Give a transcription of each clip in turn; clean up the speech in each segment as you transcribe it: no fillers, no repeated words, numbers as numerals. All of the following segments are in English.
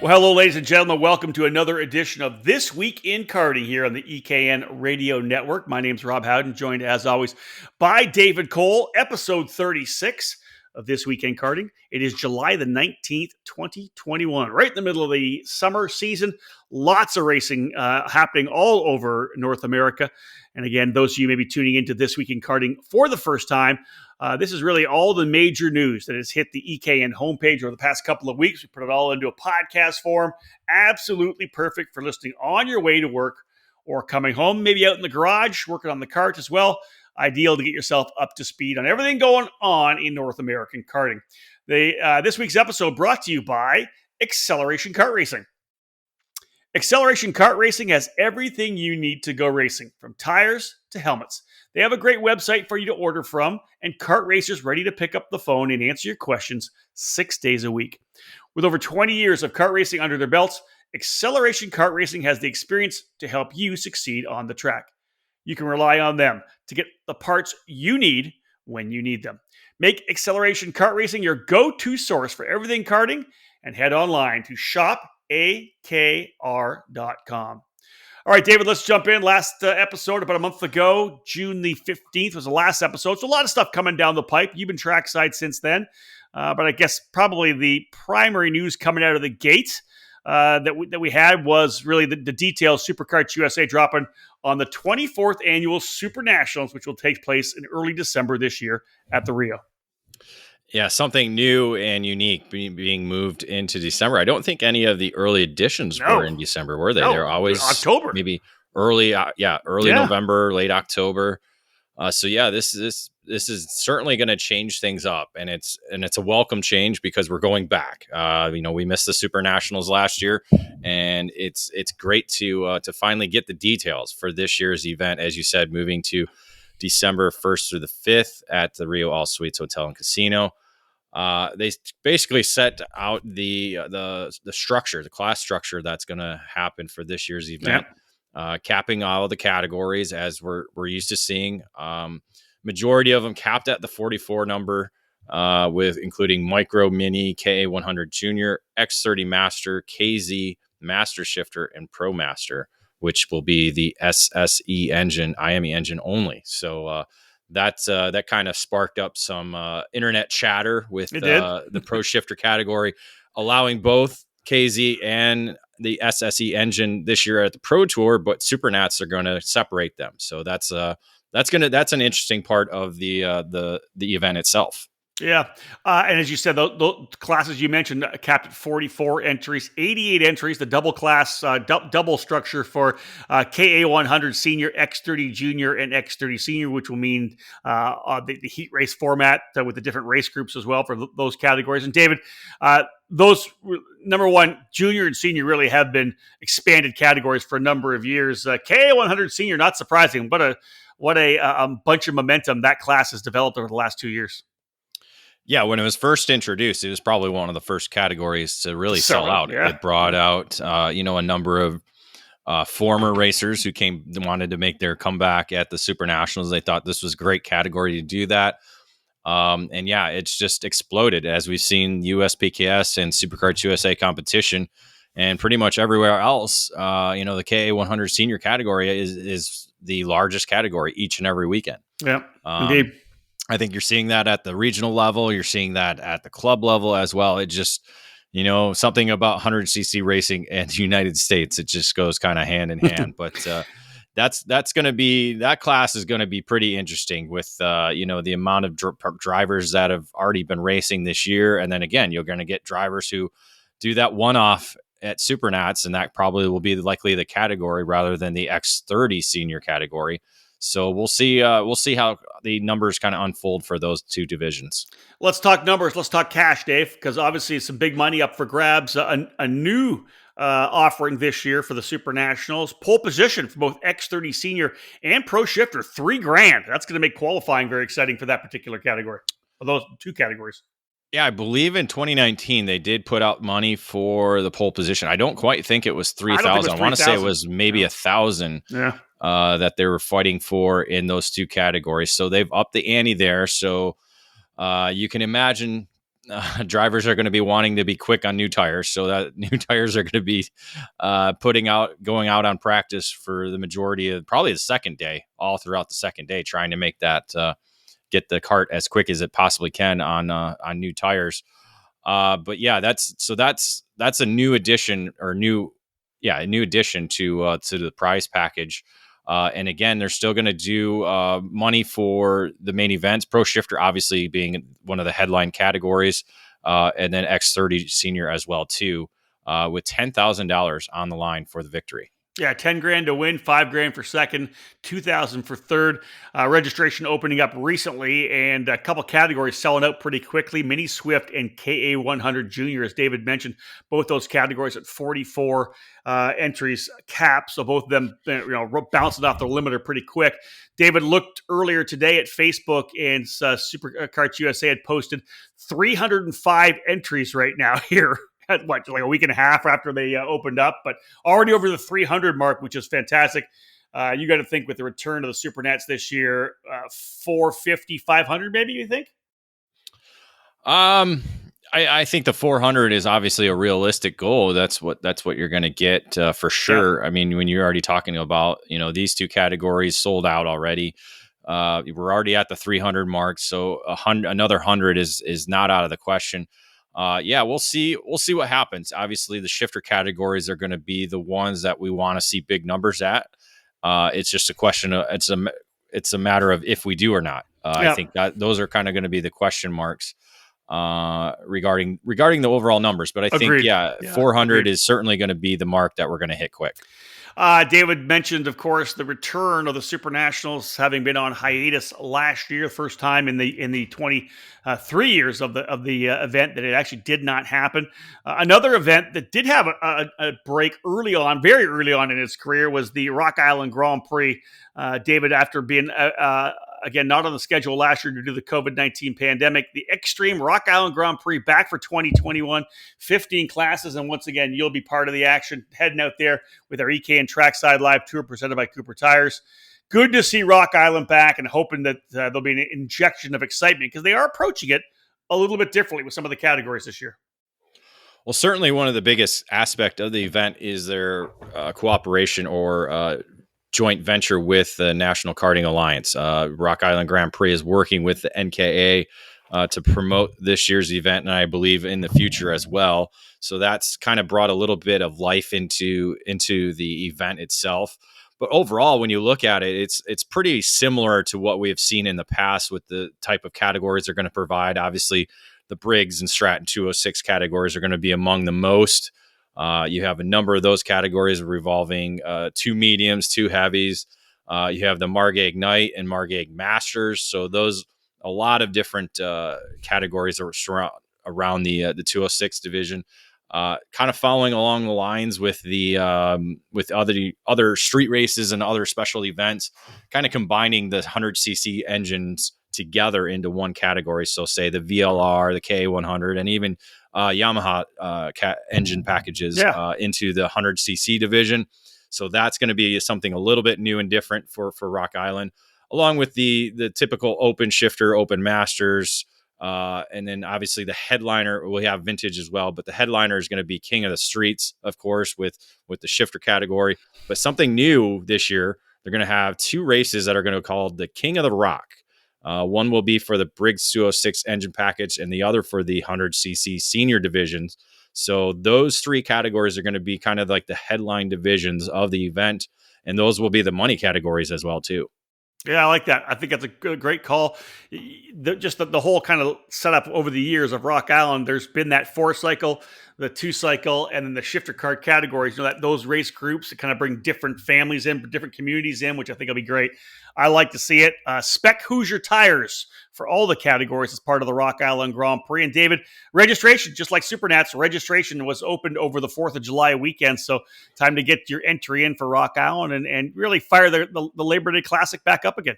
Well, hello, ladies and gentlemen. Welcome to another edition of This Week in Karting here on the EKN Radio Network. My name's Rob Howden, joined as always by David Cole, episode 36 of This Week in Karting. It is July the 19th, 2021, right in the middle of the summer season. Lots of racing happening all over North America. And again, those of you maybe tuning into This Week in Karting for the first time, this is really all the major news that has hit the EKN homepage over the past couple of weeks. We put it all into a podcast form. Absolutely perfect for listening on your way to work or coming home, maybe out in the garage, working on the kart as well. Ideal to get yourself up to speed on everything going on in North American karting. This week's episode brought to you by Acceleration Kart Racing. Acceleration Kart Racing has everything you need to go racing, from tires to helmets. They have a great website for you to order from, and kart racers ready to pick up the phone and answer your questions 6 days a week. With over 20 years of kart racing under their belts, Acceleration Kart Racing has the experience to help you succeed on the track. You can rely on them to get the parts you need when you need them. Make Acceleration Kart Racing your go-to source for everything karting, and head online to shopakr.com. All right, David, let's jump in. Last episode, about a month ago, June the 15th was the last episode. So a lot of stuff coming down the pipe. You've been trackside since then. But I guess probably the primary news coming out of the gate that we had was really the details SuperKarts USA dropping on the 24th annual Super Nationals, which will take place in early December this year at the Rio. Yeah, something new and unique being moved into December. I don't think any of the early editions were in December, were they? No, They're always October, maybe early November, late October. This is certainly going to change things up, and it's a welcome change because we're going back. We missed the Super Nationals last year, and it's great to finally get the details for this year's event, as you said, moving to December 1st through the 5th at the Rio All Suites Hotel and Casino. They basically set out the structure, the class structure that's going to happen for this year's event, capping all of the categories as we're used to seeing. Majority of them capped at the 44 number, with including Micro, Mini, KA100 Junior, X30 Master, KZ, Master Shifter, and Pro Master, which will be the SSE engine, IME engine only. So that kind of sparked up some internet chatter with the Pro Shifter category, allowing both KZ and the SSE engine this year at the Pro Tour, but Supernats are going to separate them. So that's an interesting part of the event itself. Yeah. And as you said, the classes you mentioned capped at 44 entries, 88 entries, the double class, double structure for KA100 Senior, X30 Junior, and X30 Senior, which will mean the heat race format with the different race groups as well for those categories. And David, those, number one, Junior and Senior really have been expanded categories for a number of years. KA100 Senior, not surprising, but what a bunch of momentum that class has developed over the last 2 years. Yeah, when it was first introduced, it was probably one of the first categories to really sell out. Yeah. It brought out, a number of former racers who wanted to make their comeback at the Super Nationals. They thought this was a great category to do that. It's just exploded as we've seen USPKS and SuperKarts USA competition, and pretty much everywhere else. The KA100 Senior category is the largest category each and every weekend. Yeah, indeed. I think you're seeing that at the regional level. You're seeing that at the club level as well. It just, something about 100cc racing and the United States, it just goes kind of hand in hand. But that class is going to be pretty interesting with, the amount of drivers that have already been racing this year. And then again, you're going to get drivers who do that one-off at Supernats, and that probably will be likely the category rather than the X30 Senior category. So we'll see how the numbers kind of unfold for those two divisions. Let's talk numbers. Let's talk cash, Dave, because obviously it's some big money up for grabs. A new offering this year for the Super Nationals. Pole position for both X30 Senior and Pro Shifter, $3,000. That's going to make qualifying very exciting for that particular category, or those two categories. Yeah, I believe in 2019 they did put out money for the pole position. I don't quite think it was 3,000. I want to say it was maybe 1,000. Yeah. That they were fighting for in those two categories. So they've upped the ante there. So you can imagine, drivers are going to be wanting to be quick on new tires, so that new tires are going to be going out on practice for the majority of probably the second day, all throughout the second day, trying to make that get the kart as quick as it possibly can on new tires. But yeah, that's a new addition a new addition to the prize package. And again, they're still going to do money for the main events. Pro Shifter obviously being one of the headline categories, and then X30 Senior as well too, with $10,000 on the line for the victory. Yeah, 10 grand to win, 5 grand for second, 2,000 for third. Registration opening up recently, and a couple categories selling out pretty quickly. Mini Swift and KA100 Junior, as David mentioned, both those categories at 44 entries cap. So both of them, bouncing off the limiter pretty quick. David looked earlier today at Facebook, and Supercarts USA had posted 305 entries right now here. Like a week and a half after they opened up, but already over the 300 mark, which is fantastic. You got to think with the return of the Super Nets this year, 450, 500 maybe, you think? I think the 400 is obviously a realistic goal. That's what you're going to get for sure. Yeah. I mean, when you're already talking about, these two categories sold out already, we're already at the 300 mark. So another 100 is not out of the question. We'll see what happens. Obviously, the shifter categories are going to be the ones that we want to see big numbers at. It's just a question of it's a matter of if we do or not. I think that those are kind of going to be the question marks regarding the overall numbers. But I think 400 is certainly going to be the mark that we're going to hit quick. David mentioned, of course, the return of the Super Nationals, having been on hiatus last year, first time in the 23 years of the event that it actually did not happen. Another event that did have a break very early on in its career, was the Rock Island Grand Prix. David, after being again, not on the schedule last year due to the COVID-19 pandemic, the Extreme Rock Island Grand Prix back for 2021, 15 classes. And once again, you'll be part of the action heading out there with our EK and Trackside Live Tour presented by Cooper Tires. Good to see Rock Island back, and hoping that there'll be an injection of excitement, because they are approaching it a little bit differently with some of the categories this year. Well, certainly one of the biggest aspect of the event is their cooperation or joint venture with the National Karting Alliance. Rock Island Grand Prix is working with the NKA to promote this year's event, and I believe in the future as well. So that's kind of brought a little bit of life into the event itself. But overall, when you look at it, it's pretty similar to what we have seen in the past with the type of categories they're going to provide. Obviously, the Briggs and Stratton 206 categories are going to be among the most. You have a number of those categories revolving 2 mediums, 2 heavies. You have the Margay Ignite and Margay Masters. So a lot of different categories are around the 206 division. Kind of following along the lines with the with other street races and other special events, kind of combining the 100cc engines together into one category. So say the VLR, the K100, and even Yamaha engine packages into the 100cc division. So that's going to be something a little bit new and different for Rock Island, along with the typical open shifter, open masters. And then obviously the headliner, we have vintage as well, but the headliner is going to be King of the Streets, of course, with the shifter category. But something new this year, they're going to have 2 races that are going to be called the King of the Rock. One will be for the Briggs 206 engine package, and the other for the 100cc senior divisions. So those 3 categories are going to be kind of like the headline divisions of the event, and those will be the money categories as well too. Yeah, I like that. I think that's a great call. The whole kind of setup over the years of Rock Island, there's been that 4-cycle, the 2-cycle, and then the shifter card categories. That those race groups that kind of bring different families in, different communities in, which I think will be great. I like to see it. Spec Hoosier tires for all the categories as part of the Rock Island Grand Prix. And David, registration, just like Supernats, registration was opened over the 4th of July weekend. So time to get your entry in for Rock Island and really fire the Labor Day Classic back up again.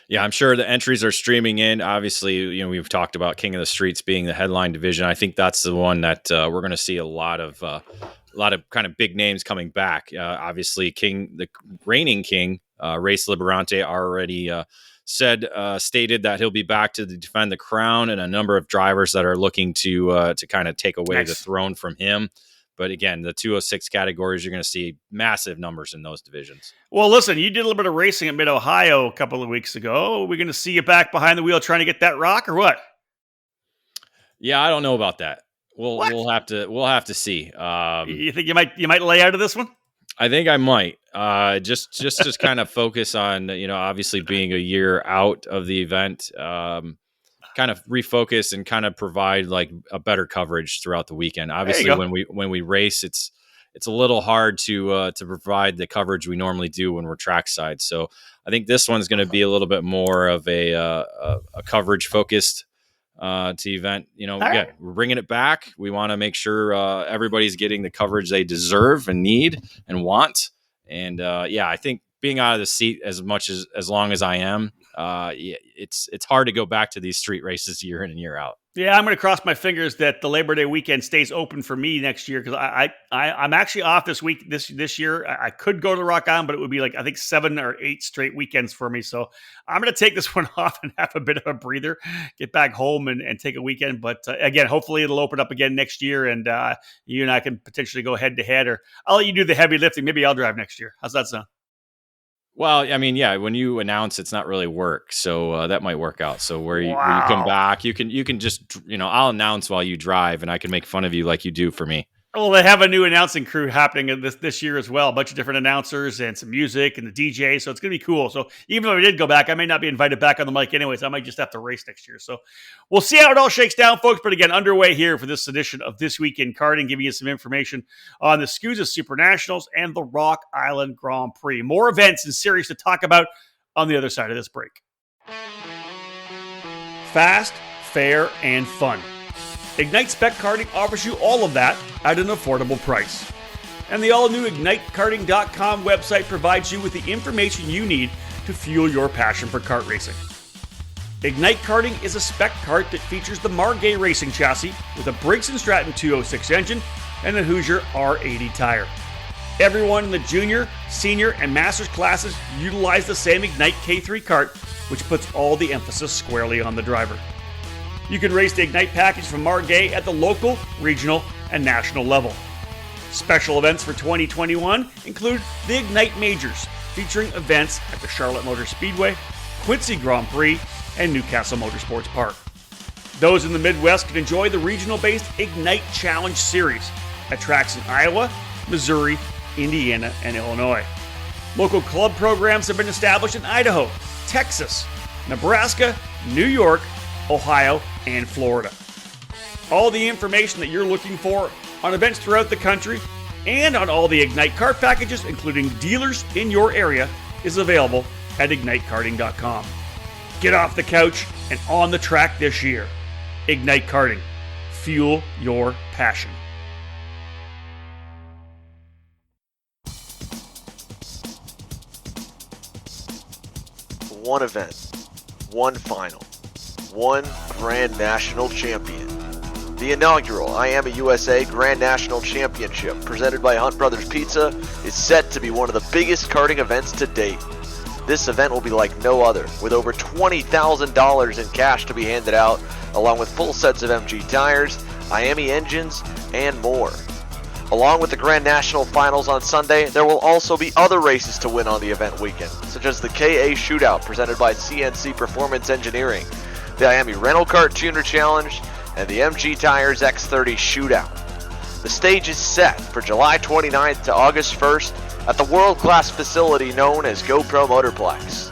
Yeah, I'm sure the entries are streaming in. Obviously, we've talked about King of the Streets being the headline division. I think that's the one that we're going to see a lot of kind of big names coming back. Obviously, the reigning king, Race Liberante already stated that he'll be back to defend the crown, and a number of drivers that are looking to kind of take away the throne from him. But again, the 206 categories, you're going to see massive numbers in those divisions. Well, listen, you did a little bit of racing at Mid-Ohio a couple of weeks ago. Are we going to see you back behind the wheel trying to get that rock or what? Yeah, I don't know about that. We'll have to see. You think you might lay out of this one? I think I might just kind of focus on, obviously being a year out of the event, kind of refocus and kind of provide like a better coverage throughout the weekend. Obviously when we race, it's a little hard to provide the coverage we normally do when we're trackside. So I think this one's going to be a little bit more of a coverage focused to event. Again, we're bringing it back. We want to make sure everybody's getting the coverage they deserve and need and want. And I think being out of the seat as long as I am, it's hard to go back to these street races year in and year out. Yeah, I'm going to cross my fingers that the Labor Day weekend stays open for me next year, because I'm actually off this week this year. I could go to Rock Island, but it would be like I think 7 or 8 straight weekends for me. So I'm going to take this one off and have a bit of a breather, get back home and take a weekend. But again, hopefully it'll open up again next year, and you and I can potentially go head to head, or I'll let you do the heavy lifting. Maybe I'll drive next year. How's that sound? Well, I mean, yeah, when you announce it's not really work, so that might work out. So where you come back, you can just, I'll announce while you drive, and I can make fun of you like you do for me. Well, they have a new announcing crew happening this year as well. A bunch of different announcers and some music and the DJ. So it's going to be cool. So even though I did go back, I may not be invited back on the mic anyways. I might just have to race next year. So we'll see how it all shakes down, folks. But again, underway here for this edition of This Week in Karting, giving you some information on the SCUSA Super Nationals and the Rock Island Grand Prix. More events and series to talk about on the other side of this break. Fast, fair, and fun. Ignite Spec Karting offers you all of that at an affordable price. And the all-new IgniteKarting.com website provides you with the information you need to fuel your passion for kart racing. Ignite Karting is a spec kart that features the Margay racing chassis with a Briggs & Stratton 206 engine and a Hoosier R80 tire. Everyone in the junior, senior, and masters classes utilize the same Ignite K3 kart, which puts all the emphasis squarely on the driver. You can race the Ignite package from Margay at the local, regional, and national level. Special events for 2021 include the Ignite Majors, featuring events at the Charlotte Motor Speedway, Quincy Grand Prix, and Newcastle Motorsports Park. Those in the Midwest can enjoy the regional-based Ignite Challenge Series at tracks in Iowa, Missouri, Indiana, and Illinois. Local club programs have been established in Idaho, Texas, Nebraska, New York, Ohio, and Florida. All the information that you're looking for on events throughout the country and on all the Ignite kart packages, including dealers in your area, is available at IgniteKarting.com. Get off the couch and on the track this year. Ignite Karting. Fuel your passion. One event, one final, one Grand National Champion. The inaugural I Am a USA Grand National Championship, presented by Hunt Brothers Pizza, is set to be one of the biggest karting events to date. This event will be like no other, with over $20,000 in cash to be handed out, along with full sets of MG tires, Miami engines, and more. Along with the Grand National Finals on Sunday, there will also be other races to win on the event weekend, such as the KA Shootout presented by CNC Performance Engineering, the Miami Rental Kart Junior Challenge, and the MG Tires X30 Shootout. The stage is set for July 29th to August 1st at the world-class facility known as GoPro Motorplex.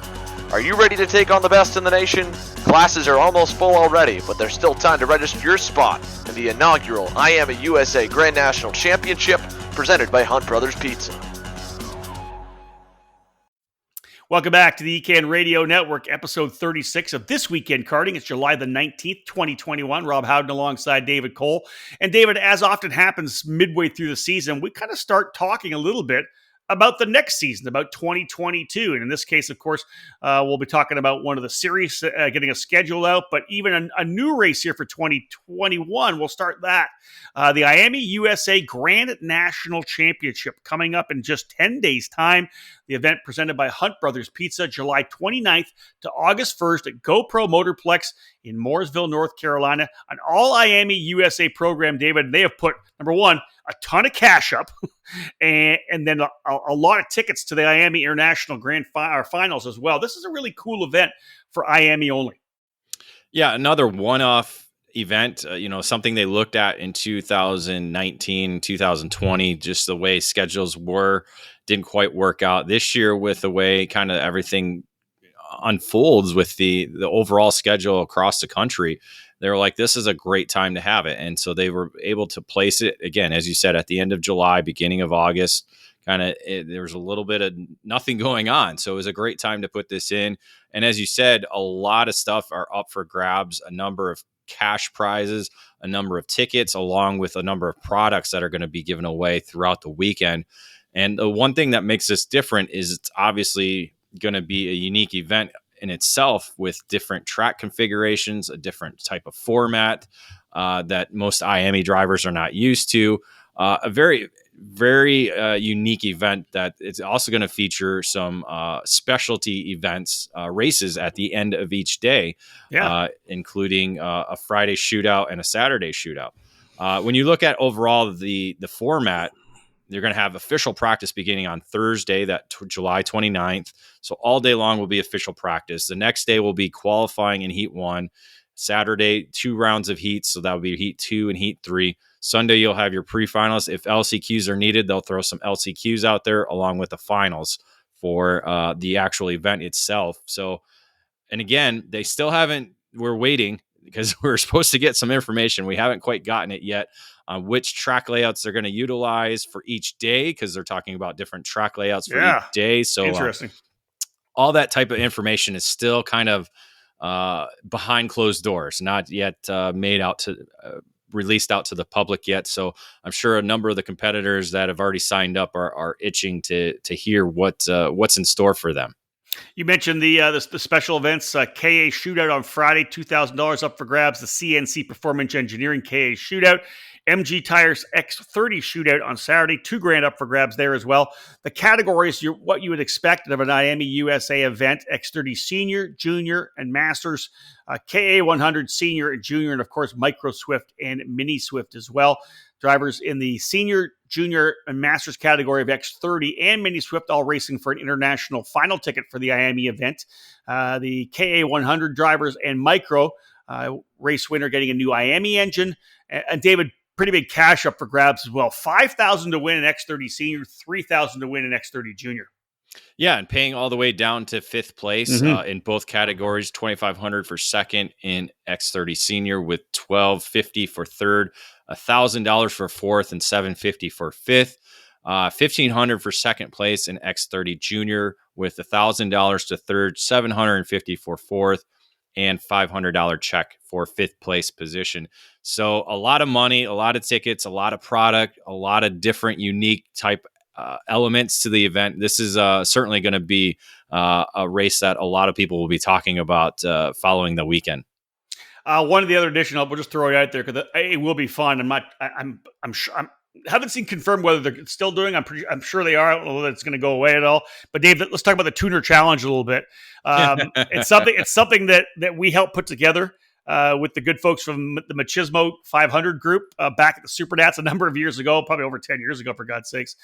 Are you ready to take on the best in the nation? Classes are almost full already, but there's still time to register your spot in the inaugural I Am a USA Grand National Championship presented by Hunt Brothers Pizza. Welcome back to the EKN Radio Network, episode 36 of This Weekend Karting. It's July the 19th, 2021. Rob Howden alongside David Cole. And David, as often happens midway through the season, we kind of start talking a little bit about the next season, about 2022. And in this case, of course, we'll be talking about one of the series getting a schedule out, but even a new race here for 2021. We'll start that. The IAME USA Grand National Championship coming up in just 10 days' time. The event presented by Hunt Brothers Pizza, July 29th to August 1st at GoPro Motorplex in Mooresville, North Carolina. An all IAME USA program, David. They have put, number one, a ton of cash up and then a lot of tickets to the IAME International Finals as well. This is a really cool event for IAME only. Yeah, another one-off event, something they looked at in 2019, 2020, just the way schedules didn't quite work out. This year, with the way kind of everything unfolds with the overall schedule across the country, they were like, this is a great time to have it. And so they were able to place it, again, as you said, at the end of July, beginning of August. There was a little bit of nothing going on. So it was a great time to put this in. And as you said, a lot of stuff are up for grabs, a number of cash prizes, a number of tickets, along with a number of products that are going to be given away throughout the weekend. And the one thing that makes this different is it's obviously going to be a unique event in itself, with different track configurations, a different type of format that most IAME drivers are not used to. A very, very unique event that it's also going to feature some specialty events, races at the end of each day, including a Friday shootout and a Saturday shootout. When you look at overall the format, you're going to have official practice beginning on Thursday, July 29th. So all day long will be official practice. The next day will be qualifying in Heat 1. Saturday, 2 rounds of heats. So that will be Heat 2 and Heat 3. Sunday, you'll have your pre-finals. If LCQs are needed, they'll throw some LCQs out there along with the finals for the actual event itself. So, and again, they still haven't, we're waiting because we're supposed to get some information. We haven't quite gotten it yet on which track layouts they're going to utilize for each day, because they're talking about different track layouts for each day. So interesting. All that type of information is still kind of behind closed doors, not yet released out to the public yet. So I'm sure a number of the competitors that have already signed up are itching to hear what's in store for them. You mentioned the special events, KA Shootout on Friday, $2,000 up for grabs. The CNC Performance Engineering KA Shootout. MG Tires X30 Shootout on Saturday, $2,000 up for grabs there as well. The categories, what you would expect of an IAME USA event: X30 Senior, Junior, and Masters, KA 100 Senior and Junior, and of course Micro Swift and Mini Swift as well. Drivers in the Senior, Junior, and Masters category of X30 and Mini Swift all racing for an international final ticket for the IAME event. The KA 100 drivers and Micro race winner getting a new IAME engine. And David, pretty big cash up for grabs as well. $5,000 to win an X30 Senior, $3,000 to win an X30 Junior. Yeah, and paying all the way down to 5th place in both categories. $2,500 for second in X30 Senior, with $1,250 for third, $1,000 for fourth, and $750 for fifth. $1,500 for second place in X30 Junior, with $1,000 to third, $750 for fourth, and $500 check for 5th place position. So a lot of money, a lot of tickets, a lot of product, a lot of different unique type elements to the event. This is certainly going to be a race that a lot of people will be talking about following the weekend. One of the other additional, we'll just throw it out there because it will be fun. I'm sure. Haven't seen confirmed whether they're still doing. I'm sure they are. I don't know whether it's going to go away at all. But Dave, let's talk about the Tuner Challenge a little bit. It's something that we helped put together with the good folks from the Machismo 500 group back at the Supernats a number of years ago, probably over 10 years ago, for God's sakes.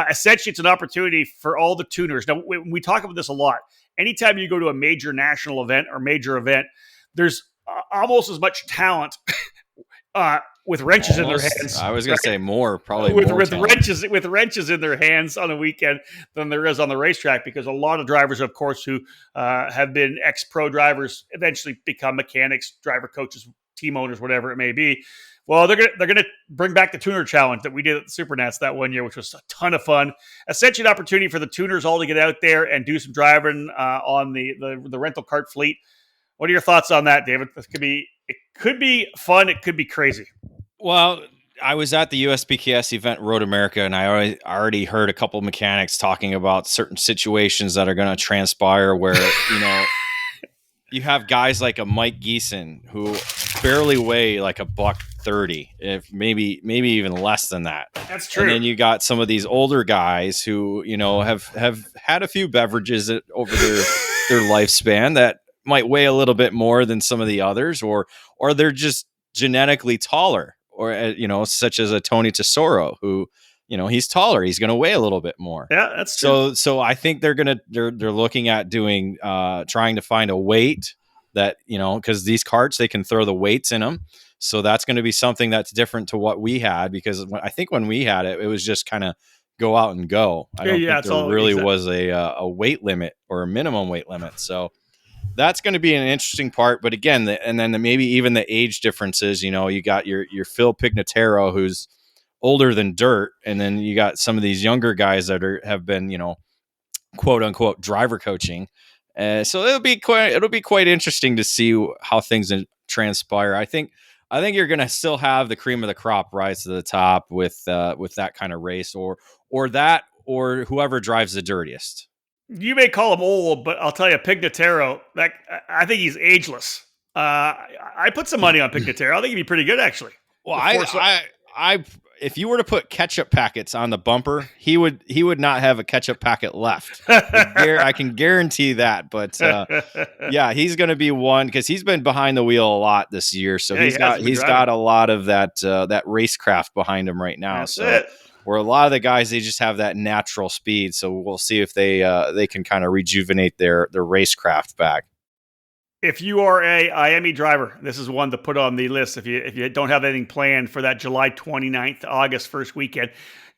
Essentially, it's an opportunity for all the tuners. Now, we talk about this a lot. Anytime you go to a major national event or major event, there's almost as much talent with wrenches in their hands. I was going to say more, probably with more wrenches in their hands on the weekend than there is on the racetrack, because a lot of drivers, of course, who have been ex-pro drivers eventually become mechanics, driver coaches, team owners, whatever it may be. Well, they're gonna bring back the Tuner Challenge that we did at the Supernats that one year, which was a ton of fun. Essentially, an opportunity for the tuners all to get out there and do some driving on the rental kart fleet. What are your thoughts on that, David? It could be fun. It could be crazy. Well, I was at the USPKS event, Road America, and I already heard a couple mechanics talking about certain situations that are going to transpire where, you have guys like a Mike Geeson who barely weigh like $130, if maybe even less than that. That's true. And then you got some of these older guys who, have had a few beverages over their lifespan that might weigh a little bit more than some of the others, or they're just genetically taller, or such as a Tony Tesoro who, he's taller, he's going to weigh a little bit more. Yeah, that's true. So I think they're looking at doing trying to find a weight that, because these karts, they can throw the weights in them. So that's going to be something that's different to what we had, because I think when we had it, it was just kind of go out and go. I don't think there really was a weight limit or a minimum weight limit. So that's going to be an interesting part. But again, and then maybe even the age differences. You got your Phil Pignataro, who's older than dirt, and then you got some of these younger guys that have been, quote unquote, driver coaching. So it'll be quite interesting to see how things transpire. I think you're going to still have the cream of the crop rise to the top with that kind of race, or whoever drives the dirtiest. You may call him old, but I'll tell you, Pignataro, I think he's ageless. I put some money on Pignataro. I think he'd be pretty good, actually. Well, I if you were to put ketchup packets on the bumper, he would not have a ketchup packet left. I can guarantee that. But yeah, he's going to be one, because he's been behind the wheel a lot this year. So he's got a lot of that racecraft behind him right now. That's it. Where a lot of the guys, they just have that natural speed. So we'll see if they can kind of rejuvenate their racecraft back. If you are a IME driver, this is one to put on the list. If you don't have anything planned for that July 29th, August 1st weekend,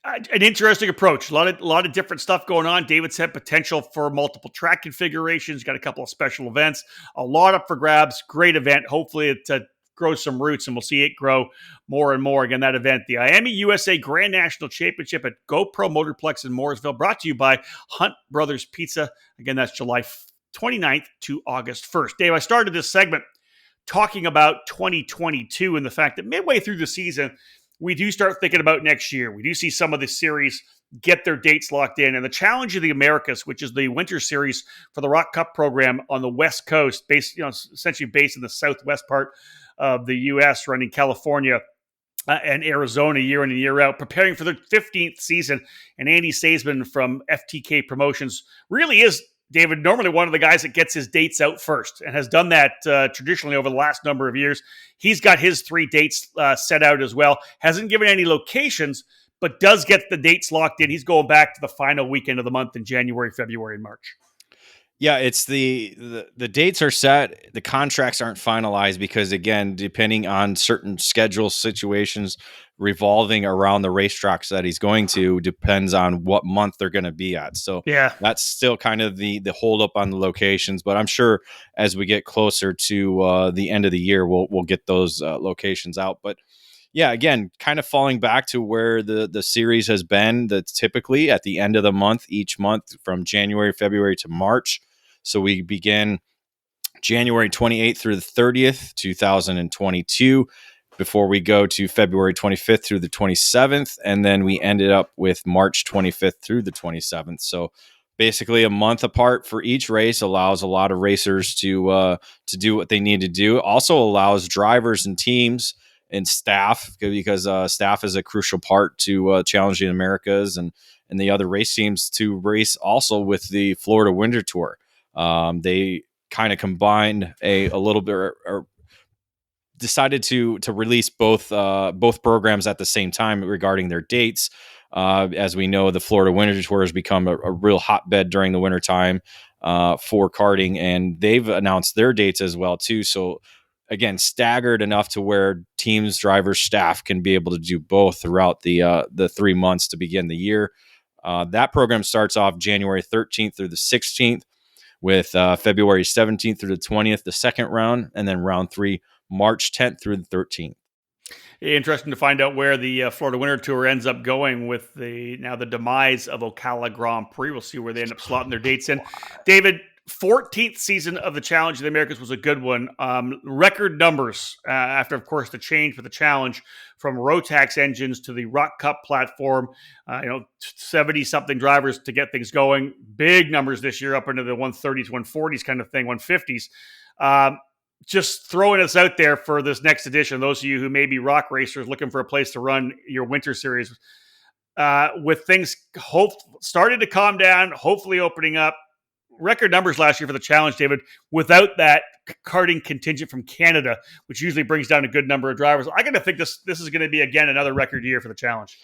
an interesting approach. A lot of different stuff going on. David said potential for multiple track configurations. Got a couple of special events. A lot up for grabs. Great event. Hopefully it grows some roots, and we'll see it grow more and more. Again, that event, the IME USA Grand National Championship at GoPro Motorplex in Mooresville, brought to you by Hunt Brothers Pizza. Again, that's July 29th to August 1st. Dave, I started this segment talking about 2022 and the fact that midway through the season, we do start thinking about next year. We do see some of the series get their dates locked in. And the Challenge of the Americas, which is the winter series for the Rock Cup program on the West Coast, essentially based in the southwest part of the U.S., running California and Arizona year in and year out, preparing for their 15th season. And Andy Saisman from FTK Promotions really is, David, normally one of the guys that gets his dates out first, and has done that traditionally over the last number of years. He's got his 3 dates set out as well. Hasn't given any locations, but does get the dates locked in. He's going back to the final weekend of the month in January, February, and March. Yeah, it's the dates are set. The contracts aren't finalized because, again, depending on certain schedule situations revolving around the racetracks that he's going to, depends on what month they're going to be at. So yeah, that's still kind of the hold up on the locations. But I'm sure as we get closer to the end of the year, we'll get those locations out. But yeah, again, kind of falling back to where the series has been, that's typically at the end of the month, each month from January, February to March. So we begin January 28th through the 30th, 2022, before we go to February 25th through the 27th. And then we ended up with March 25th through the 27th. So basically a month apart for each race allows a lot of racers to do what they need to do. It also allows drivers and teams and staff, because staff is a crucial part to Challenging Americas and the other race teams, to race also with the Florida Winter Tour. They kind of combined a little bit, or decided to release both programs at the same time regarding their dates. As we know, the Florida Winter Tour has become a real hotbed during the wintertime for karting, and they've announced their dates as well too. So again, staggered enough to where teams, drivers, staff can be able to do both throughout the 3 months to begin the year. That program starts off January 13th through the 16th, with February 17th through the 20th, the second round, and then round 3, March 10th through the 13th. Interesting to find out where the Florida Winter Tour ends up going with the demise of Ocala Grand Prix. We'll see where they end up slotting their dates in. David, 14th season of the Challenge of the Americas was a good one. Record numbers after, of course, the change for the Challenge from Rotax engines to the Rock Cup platform. 70-something drivers to get things going. Big numbers this year, up into the 130s, 140s kind of thing, 150s. Just throwing us out there for this next edition. Those of you who may be rock racers looking for a place to run your winter series, with things starting to calm down, hopefully opening up. Record numbers last year for the Challenge, David, without that karting contingent from Canada, which usually brings down a good number of drivers. I got to think this is going to be, again, another record year for the Challenge.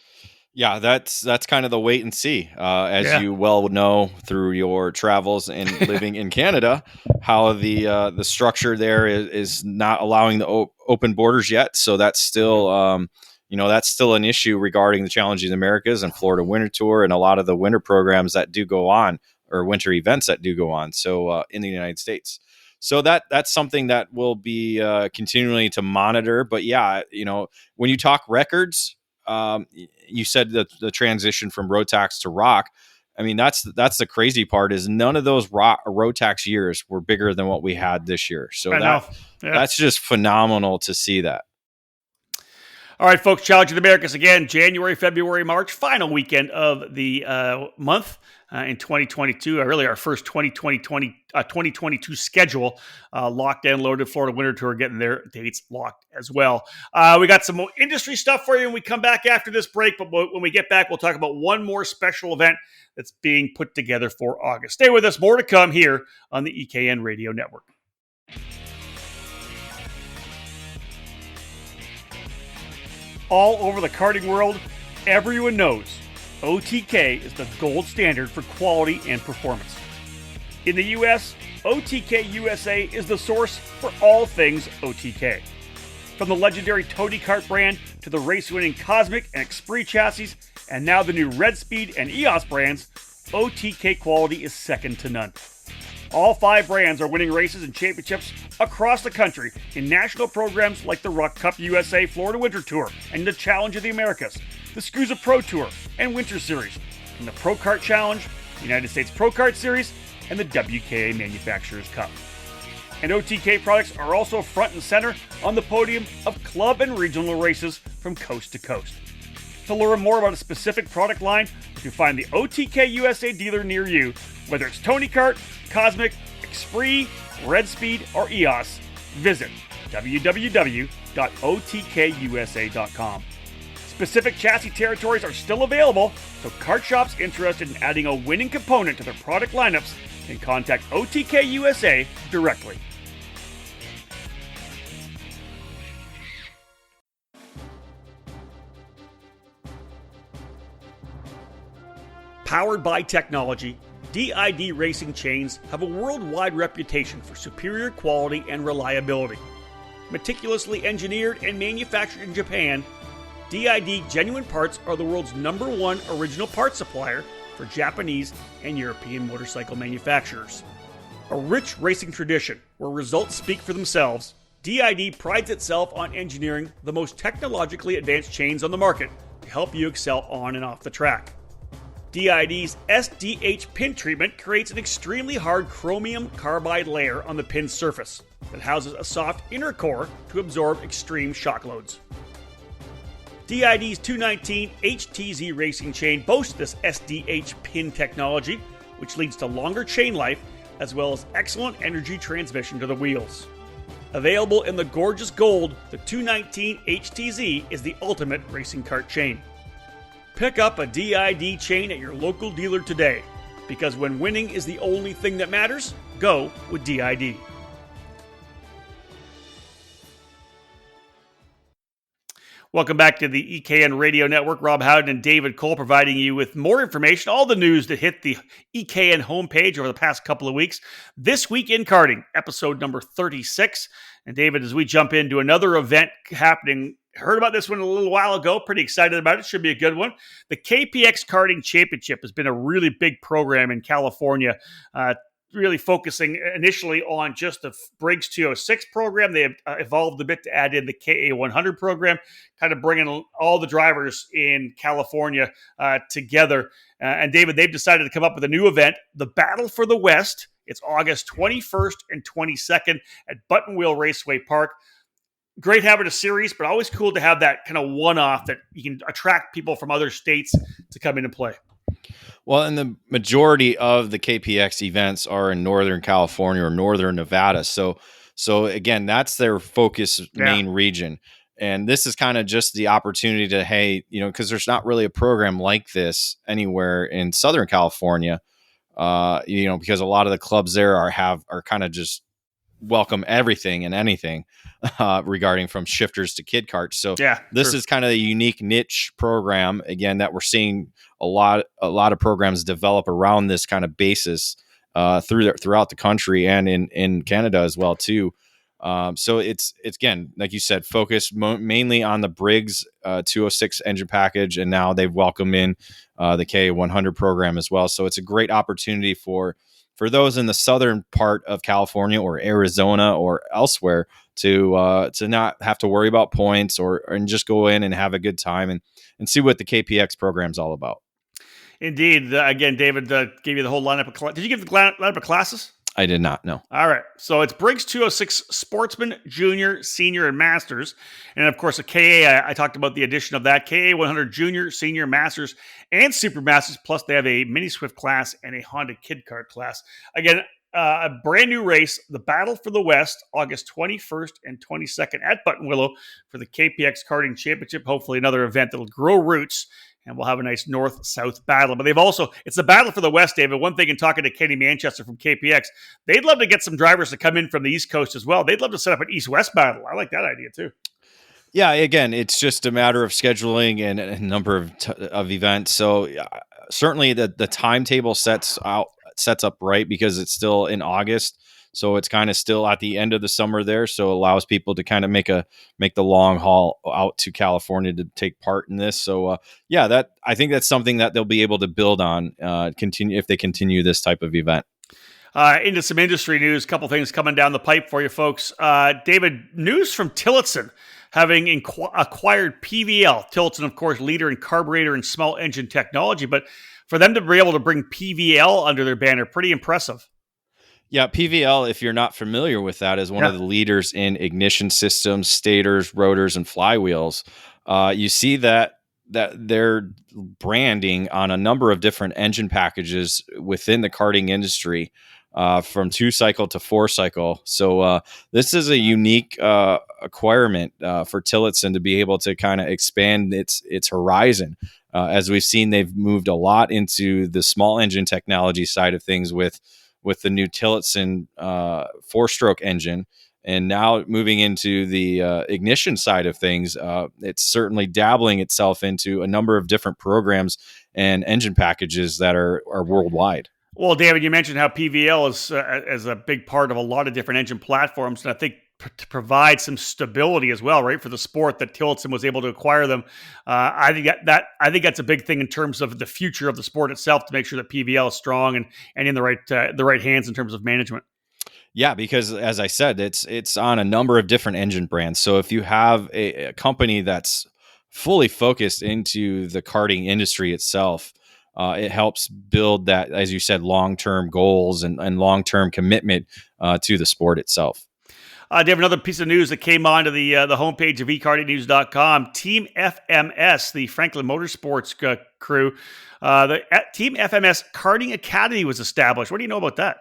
Yeah, that's kind of the wait and see. As you well know through your travels and living in Canada, how the structure there is not allowing the open borders yet. So that's still that's still an issue regarding the Challenge of the Americas and Florida Winter Tour and a lot of the winter programs that do go on, or winter events that do go on. So in the United States. So that's something that will be continually to monitor. But yeah, when you talk records, you said that the transition from Rotax to Rock. I mean, that's the crazy part is none of those Rotax years were bigger than what we had this year. So that's just phenomenal to see that. All right, folks, Challenge of the Americas again, January, February, March, final weekend of the month in 2022. Really our first 2022 schedule locked and loaded. Florida Winter Tour getting their dates locked as well. We got some more industry stuff for you when we come back after this break, but when we get back, we'll talk about one more special event that's being put together for August. Stay with us. More to come here on the EKN Radio Network. All over the karting world, everyone knows OTK is the gold standard for quality and performance. In the U.S., OTK USA is the source for all things OTK. From the legendary Tony Kart brand to the race-winning Cosmic and Esprit chassis, and now the new Red Speed and EOS brands, OTK quality is second to none. All 5 brands are winning races and championships across the country in national programs like the Rock Cup USA Florida Winter Tour and the Challenge of the Americas, the SCUSA Pro Tour and Winter Series, and the Pro Kart Challenge, the United States Pro Kart Series, and the WKA Manufacturers Cup. And OTK products are also front and center on the podium of club and regional races from coast to coast. To learn more about a specific product line, you can find the OTK USA dealer near you, whether it's Tony Kart, Cosmic, Esprit, Red Speed, or EOS. Visit www.otkusa.com. Specific chassis territories are still available, so kart shops interested in adding a winning component to their product lineups can contact OTK USA directly. Powered by technology, DID racing chains have a worldwide reputation for superior quality and reliability. Meticulously engineered and manufactured in Japan, DID genuine parts are the world's #1 original parts supplier for Japanese and European motorcycle manufacturers. A rich racing tradition where results speak for themselves, DID prides itself on engineering the most technologically advanced chains on the market to help you excel on and off the track. DID's SDH pin treatment creates an extremely hard chromium carbide layer on the pin surface that houses a soft inner core to absorb extreme shock loads. DID's 219 HTZ racing chain boasts this SDH pin technology, which leads to longer chain life as well as excellent energy transmission to the wheels. Available in the gorgeous gold, the 219 HTZ is the ultimate racing kart chain. Pick up a DID chain at your local dealer today, because when winning is the only thing that matters, go with DID. Welcome back to the EKN Radio Network. Rob Howden and David Cole providing you with more information, all the news that hit the EKN homepage over the past couple of weeks. This week in karting, episode number 36. And David, as we jump into another event happening, heard about this one a little while ago, pretty excited about it, should be a good one. The KPX Karting Championship has been a really big program in California, really focusing initially on just the Briggs 206 program. They have evolved a bit to add in the KA100 program, kind of bringing all the drivers in California together. And David, they've decided to come up with a new event, the Battle for the West. It's August 21st and 22nd at Button Wheel Raceway Park. Great having a series, but always cool to have that kind of one-off that you can attract people from other states to come in and play. Well, and the majority of the KPX events are in Northern California or Northern Nevada. So again, that's their focus main region. And this is kind of just the opportunity to, hey, because there's not really a program like this anywhere in Southern California, because a lot of the clubs there are kind of just welcome everything and anything regarding from shifters to kid carts. So this is kind of a unique niche program again that we're seeing a lot of programs develop around this kind of basis throughout the country and in Canada as well too. So it's again, like you said, focused mainly on the Briggs 206 engine package, and now they've welcomed in the K100 program as well. So it's a great opportunity for those in the southern part of California or Arizona or elsewhere to not have to worry about points and just go in and have a good time and see what the KPX program is all about. Indeed. Again, David gave you the whole lineup of Did you give the lineup of classes? I did not, no. All right. So it's Briggs 206 Sportsman, Junior, Senior, and Masters. And of course, a KA, I talked about the addition of that. KA 100 Junior, Senior, Masters, and Super Masters. Plus, they have a Mini Swift class and a Honda Kid Kart class. Again, a brand new race, the Battle for the West, August 21st and 22nd at Button Willow for the KPX Karting Championship. Hopefully another event that'll grow roots, and we'll have a nice north-south battle. But it's the Battle for the West, David. One thing in talking to Kenny Manchester from KPX, they'd love to get some drivers to come in from the East Coast as well. They'd love to set up an East-West battle. I like that idea too. Yeah, again, it's just a matter of scheduling and a number of events. So certainly the timetable sets up right because it's still in August. So it's kind of still at the end of the summer there. So it allows people to kind of make the long haul out to California to take part in this. So I think that's something that they'll be able to build on, if they continue this type of event. Into some industry news, a couple things coming down the pipe for you folks. David, news from Tillotson having acquired PVL. Tillotson, of course, leader in carburetor and small engine technology, but for them to be able to bring PVL under their banner, pretty impressive. Yeah, PVL, if you're not familiar with that, is one of the leaders in ignition systems, stators, rotors, and flywheels. You see that they're branding on a number of different engine packages within the karting industry, from 2-cycle to 4-cycle. So this is a unique acquirement for Tillotson to be able to kind of expand its horizon. As we've seen, they've moved a lot into the small engine technology side of things with the new Tillotson 4-stroke engine, and now moving into the ignition side of things, it's certainly dabbling itself into a number of different programs and engine packages that are worldwide. Well, David, you mentioned how PVL is a big part of a lot of different engine platforms, and I think to provide some stability as well, right, for the sport, that Tillotson was able to acquire them. I think that's a big thing in terms of the future of the sport itself, to make sure that PVL is strong and in the right hands in terms of management. Yeah, because as I said, it's on a number of different engine brands. So if you have a company that's fully focused into the karting industry itself, it helps build that, as you said, long-term goals and long-term commitment to the sport itself. Dave, another piece of news that came onto the homepage of ekartingnews.com. Team FMS, the Franklin Motorsports crew, the Team FMS Karting Academy was established. What do you know about that?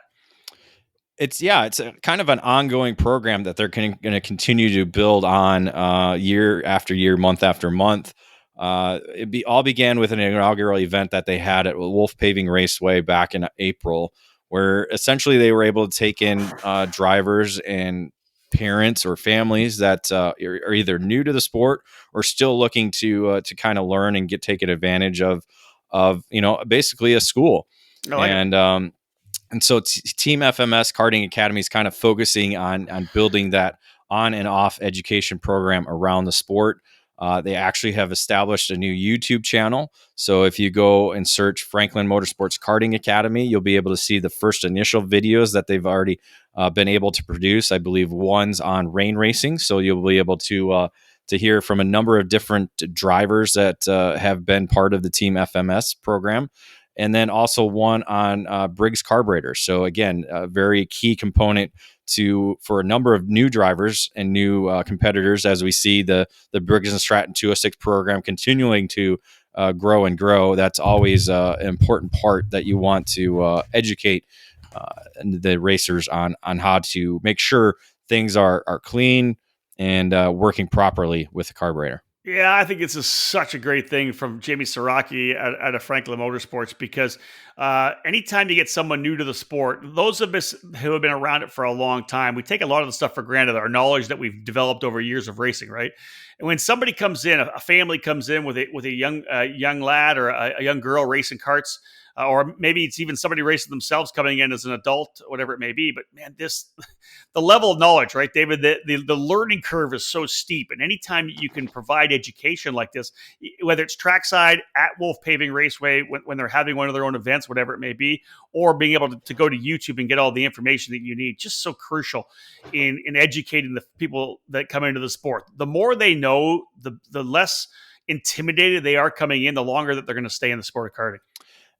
It's a kind of an ongoing program that they're going to continue to build on year after year, month after month. All began with an inaugural event that they had at Wolf Paving Raceway back in April, where essentially they were able to take in drivers and parents or families that are either new to the sport or still looking to kind of learn and taken advantage of basically a school. And so Team FMS Karting Academy is kind of focusing on building that on and off education program around the sport. They actually have established a new YouTube channel. So if you go and search Franklin Motorsports Karting Academy, you'll be able to see the first initial videos that they've already been able to produce. I believe one's on rain racing. So you'll be able to hear from a number of different drivers that have been part of the Team FMS program. and then also one on Briggs carburetors. So again, a very key component for a number of new drivers and new competitors, as we see the Briggs and Stratton 206 program continuing to grow and grow. That's always an important part that you want to educate the racers on how to make sure things are clean and working properly with the carburetor. Yeah, I think this is such a great thing from Jamie Siraki at a Franklin Motorsports, because anytime you get someone new to the sport, those of us who have been around it for a long time, we take a lot of the stuff for granted, our knowledge that we've developed over years of racing, right? And when somebody comes in, a family comes in with a young lad or a young girl racing karts, or maybe it's even somebody racing themselves coming in as an adult, whatever it may be. But man, the level of knowledge, right, David, the learning curve is so steep. And anytime you can provide education like this, whether it's trackside at Wolf Paving Raceway, when they're having one of their own events, whatever it may be, or being able to go to YouTube and get all the information that you need, just so crucial in educating the people that come into the sport. The more they know, the less intimidated they are coming in, the longer that they're going to stay in the sport of karting.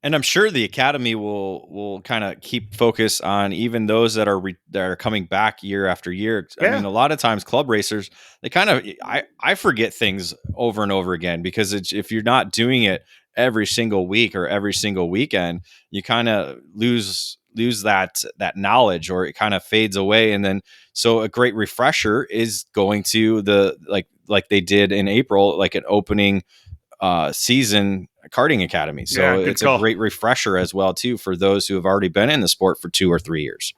And I'm sure the academy will kind of keep focus on even those that are coming back year after year. Yeah. I mean, a lot of times club racers, they kind of I forget things over and over again, because if you're not doing it every single week or every single weekend, you kind of lose that knowledge, or it kind of fades away. And then so a great refresher is going to the like they did in April, like an opening season karting academy. So it's a great refresher as well too for those who have already been in the sport for 2 or 3 years.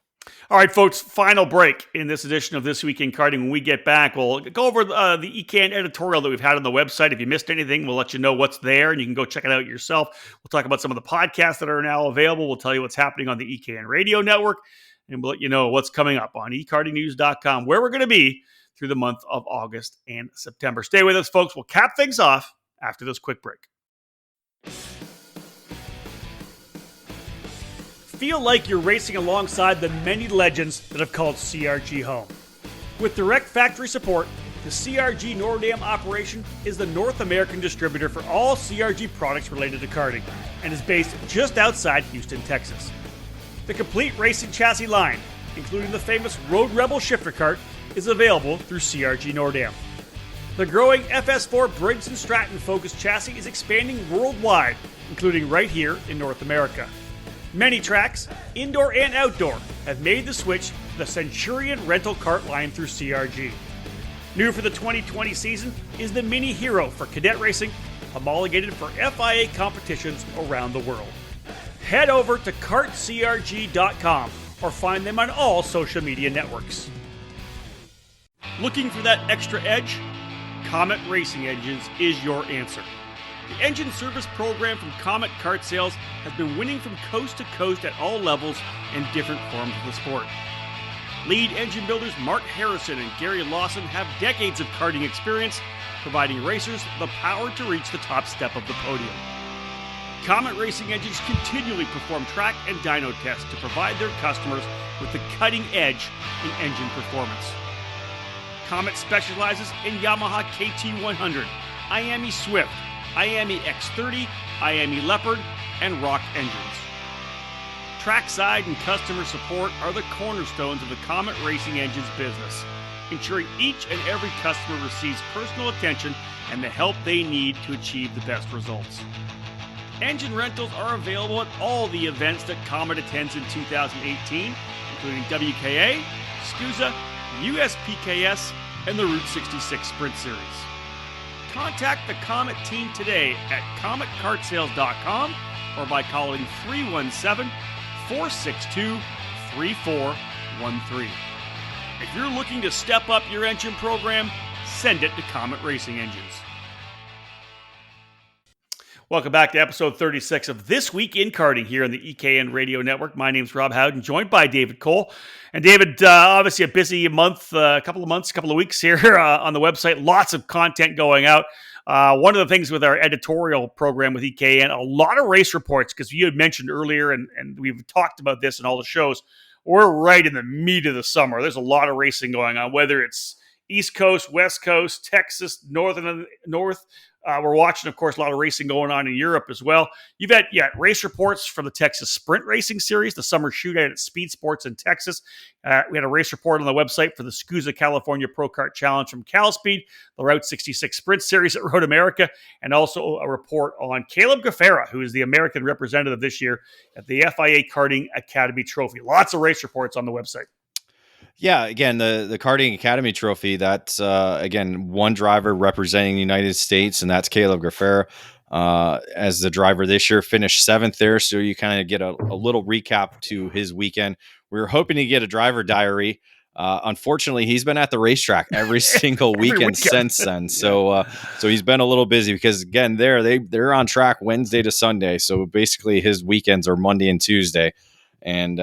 All right, folks, final break in this edition of This Week in Karting. When we get back, we'll go over the EKN editorial that we've had on the website. If you missed anything, we'll let you know what's there, and you can go check it out yourself. We'll talk about some of the podcasts that are now available. We'll tell you what's happening on the EKN radio network, and we'll let you know what's coming up on ekartingnews.com, where we're going to be through the month of August and September. Stay with us, folks. We'll cap things off after this quick break. Feel like you're racing alongside the many legends that have called CRG home. With direct factory support, the CRG Nordam operation is the North American distributor for all CRG products related to karting and is based just outside Houston, Texas. The complete racing chassis line, including the famous Road Rebel shifter kart, is available through CRG Nordam. The growing FS4 Briggs & Stratton focused chassis is expanding worldwide, including right here in North America. Many tracks, indoor and outdoor, have made the switch to the Centurion rental kart line through CRG. New for the 2020 season is the Mini Hero for cadet racing, homologated for FIA competitions around the world. Head over to kartcrg.com or find them on all social media networks. Looking for that extra edge? Comet Racing Engines is your answer. The engine service program from Comet Kart Sales has been winning from coast to coast at all levels and different forms of the sport. Lead engine builders Mark Harrison and Gary Lawson have decades of karting experience, providing racers the power to reach the top step of the podium. Comet Racing Engines continually perform track and dyno tests to provide their customers with the cutting edge in engine performance. Comet specializes in Yamaha KT100, IAME Swift, IAME X30, IAME Leopard, and Rock engines. Trackside and customer support are the cornerstones of the Comet Racing Engines business, ensuring each and every customer receives personal attention and the help they need to achieve the best results. Engine rentals are available at all the events that Comet attends in 2018, including WKA, SCUSA, USPKS, and the Route 66 Sprint Series. Contact the Comet team today at cometkartsales.com or by calling 317-462-3413. If you're looking to step up your engine program, send it to Comet Racing Engines. Welcome back to episode 36 of This Week in Karting here on the EKN Radio Network. My name's Rob Howden, joined by David Cole. And David, obviously a busy month, couple of weeks here on the website. Lots of content going out. One of the things with our editorial program with EKN, a lot of race reports, because you had mentioned earlier, and we've talked about this in all the shows, we're right in the meat of the summer. There's a lot of racing going on, whether it's East Coast, West Coast, Texas, North. We're watching, of course, a lot of racing going on in Europe as well. You've had race reports for the Texas Sprint Racing Series, the summer shootout at Speed Sports in Texas. We had a race report on the website for the SCUSA California Pro Kart Challenge from CalSpeed, the Route 66 Sprint Series at Road America, and also a report on Caleb Gaffera, who is the American representative this year at the FIA Karting Academy Trophy. Lots of race reports on the website. Yeah, again, the Karting Academy Trophy, that's, again, one driver representing the United States, and that's Caleb Gaffera. As the driver this year, finished 7th there, so you kind of get a little recap to his weekend. We were hoping to get a driver diary. Unfortunately, he's been at the racetrack every single weekend since then. So he's been a little busy because, again, they're on track Wednesday to Sunday. So basically his weekends are Monday and Tuesday. And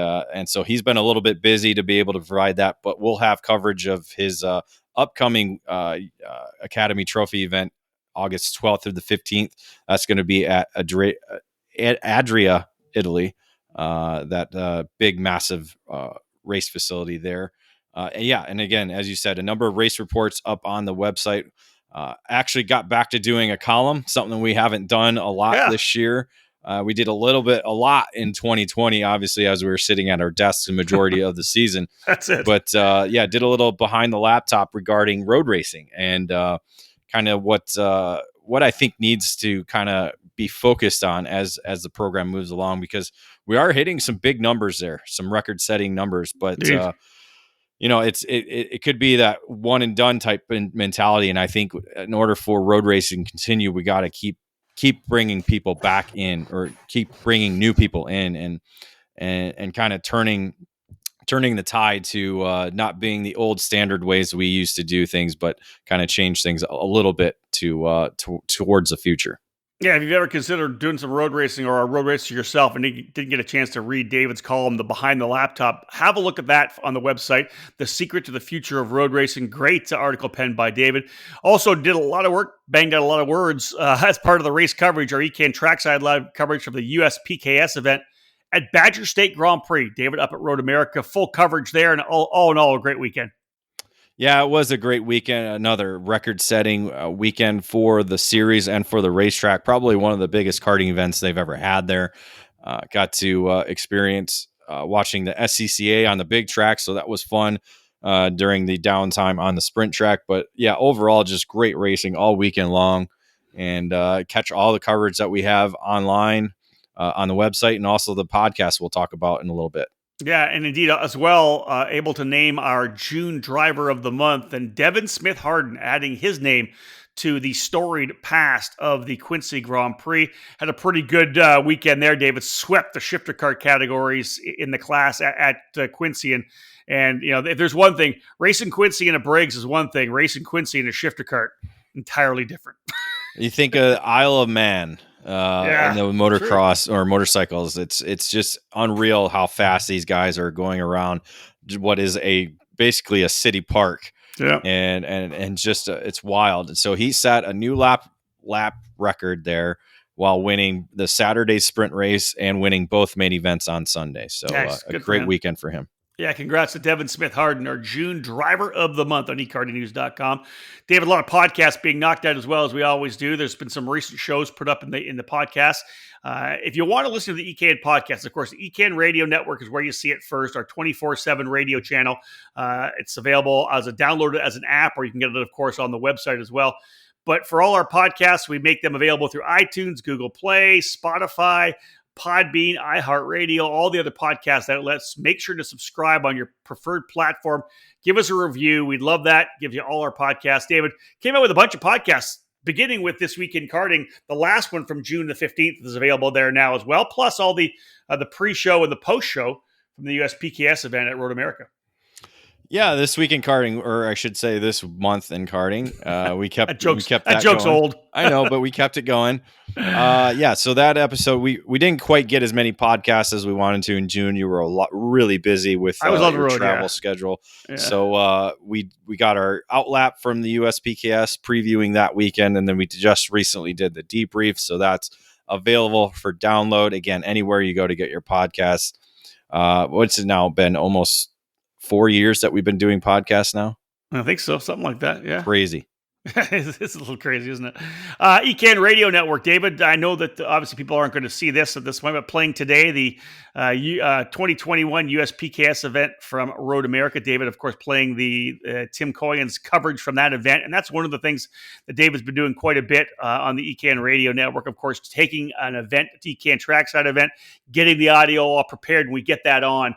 so he's been a little bit busy to be able to provide that, but we'll have coverage of his upcoming Academy Trophy event, August 12th through the 15th. That's going to be at Adria, Italy, that big, massive race facility there. And again, as you said, a number of race reports up on the website. Actually got back to doing a column, something we haven't done a lot this year. We did a lot in 2020, obviously, as we were sitting at our desks the majority of the season. That's it. But did a little behind the laptop regarding road racing and kind of what I think needs to kind of be focused on as the program moves along, because we are hitting some big numbers there, some record-setting numbers. But it could be that one and done type mentality, and I think in order for road racing to continue, we got to keep bringing people back in, or keep bringing new people in, and kind of turning the tide to not being the old standard ways we used to do things, but kind of change things a little bit towards the future. Yeah, if you've ever considered doing some road racing or a road racer yourself and didn't get a chance to read David's column, The Behind the Laptop, have a look at that on the website. The Secret to the Future of Road Racing. Great article penned by David. Also did a lot of work, banged out a lot of words as part of the race coverage, our EKN Trackside Live coverage of the USPKS event at Badger State Grand Prix. David up at Road America, full coverage there, and all in all, a great weekend. Yeah, it was a great weekend. Another record-setting weekend for the series and for the racetrack. Probably one of the biggest karting events they've ever had there. Got to experience watching the SCCA on the big track, so that was fun during the downtime on the sprint track. But yeah, overall, just great racing all weekend long. And catch all the coverage that we have online on the website, and also the podcast we'll talk about in a little bit. Yeah, and indeed, as well, able to name our June driver of the month, and Devin Smith Harden adding his name to the storied past of the Quincy Grand Prix. Had a pretty good weekend there. David swept the shifter kart categories in the class at Quincy. And if there's one thing, racing Quincy in a Briggs is one thing. Racing Quincy in a shifter kart, entirely different. You think of Isle of Man. And the motocross or motorcycles, it's just unreal how fast these guys are going around what is basically a city park. Yeah, and just it's wild. And so he set a new lap record there while winning the Saturday sprint race and winning both main events on Sunday. So a great weekend for him. Yeah, congrats to Devin Smith Harden, our June driver of the month on ekartingnews.com. David, a lot of podcasts being knocked out as well, as we always do. There's been some recent shows put up in the podcast. If you want to listen to the EKN podcast, of course, the EKN Radio Network is where you see it first, our 24/7 radio channel. It's available as a download as an app, or you can get it, of course, on the website as well. But for all our podcasts, we make them available through iTunes, Google Play, Spotify, Podbean, iHeartRadio, all the other podcast outlets. Make sure to subscribe on your preferred platform. Give us a review. We'd love that. Give you all our podcasts. David came out with a bunch of podcasts, beginning with This Week in Karting. The last one from June the 15th is available there now as well, plus all the pre-show and the post-show from the USPKS event at Road America. Yeah, This Week in Karting, or I should say this month in karting. We kept that joke's going. Old. I know, but we kept it going. So that episode, we didn't quite get as many podcasts as we wanted to in June. You were really busy with your travel schedule. Yeah. So we got our outlap from the USPKS previewing that weekend, and then we just recently did the debrief. So that's available for download, again, anywhere you go to get your podcasts. What's it now been almost 4 years that we've been doing podcasts now? I think so. Something like that. Yeah. Crazy. It's a little crazy, isn't it? ECAN Radio Network, David. I know that obviously people aren't going to see this at this point, but playing today, the 2021 USPKS event from Road America. David, of course, playing the Tim Coyens coverage from that event. And that's one of the things that David's been doing quite a bit on the ECAN Radio Network. Of course, taking an event, ECAN Trackside event, getting the audio all prepared, and we get that on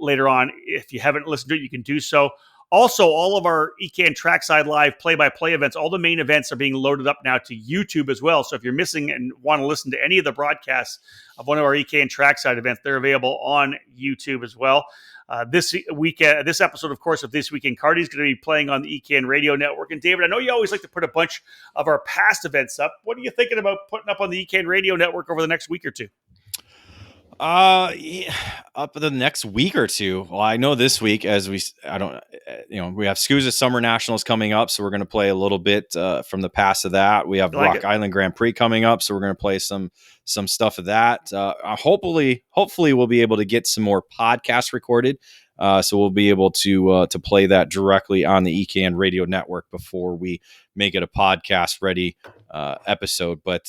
later on. If you haven't listened to it, you can do so. Also, all of our ECAN Trackside Live play-by-play events, all the main events are being loaded up now to YouTube as well. So if you're missing and want to listen to any of the broadcasts of one of our ECAN Trackside events, they're available on YouTube as well. This episode, of course, of This Week in Karting is going to be playing on the ECAN Radio Network. And David, I know you always like to put a bunch of our past events up. What are you thinking about putting up on the ECAN Radio Network over the next week or two? Yeah, up the next week or two. Well, I know this week, we have SCUSA Summer Nationals coming up, so we're going to play a little bit from the past of that. We have Rock Island Grand Prix coming up, so we're going to play some stuff of that. Hopefully, we'll be able to get some more podcasts recorded, so we'll be able to play that directly on the ECAN Radio Network before we make it a podcast ready episode. But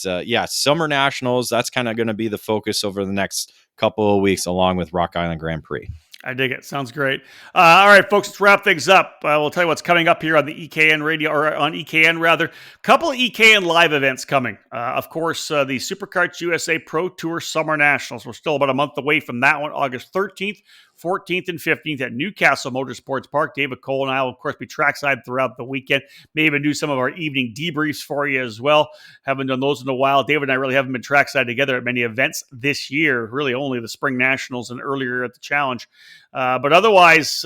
Summer Nationals, that's kind of going to be the focus over the next couple of weeks, along with Rock Island Grand Prix. I dig it. Sounds great. All right, folks, let's wrap things up. We'll tell you what's coming up here on the EKN radio, or on EKN rather. A couple of EKN live events coming. Of course, the Superkarts USA Pro Tour Summer Nationals. We're still about a month away from that one, August 13th, 14th, and 15th at Newcastle Motorsports Park. David Cole and I will, of course, be trackside throughout the weekend. May even do some of our evening debriefs for you as well. Haven't done those in a while. David and I really haven't been trackside together at many events this year, really only the Spring Nationals and earlier at the Challenge. But otherwise,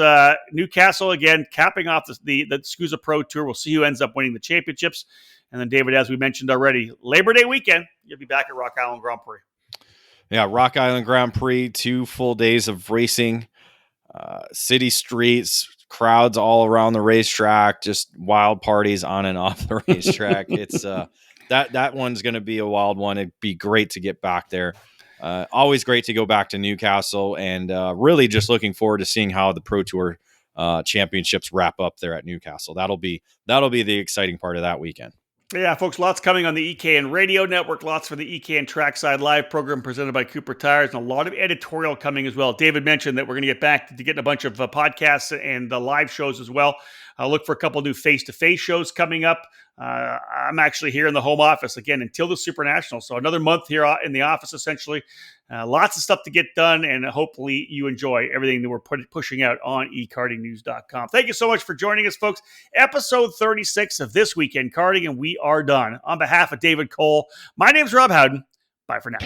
Newcastle, again, capping off the SCUSA Pro Tour. We'll see who ends up winning the championships. And then, David, as we mentioned already, Labor Day weekend, you'll be back at Rock Island Grand Prix. Yeah, Rock Island Grand Prix, 2 full days of racing, city streets, crowds all around the racetrack, just wild parties on and off the racetrack. It's that one's going to be a wild one. It'd be great to get back there. Always great to go back to Newcastle, and really just looking forward to seeing how the Pro Tour championships wrap up there at Newcastle. That'll be the exciting part of that weekend. Yeah, folks, lots coming on the EKN Radio Network, lots for the EKN Trackside Live program presented by Cooper Tires, and a lot of editorial coming as well. David mentioned that we're going to get back to getting a bunch of podcasts and the live shows as well. Look for a couple new face-to-face shows coming up. I'm actually here in the home office again until the Super National. So another month here in the office, essentially. Lots of stuff to get done, and hopefully you enjoy everything that we're pushing out on ekartingnews.com. Thank you so much for joining us, folks. Episode 36 of This Week in Karting, and we are done. On behalf of David Cole, my name's Rob Howden. Bye for now.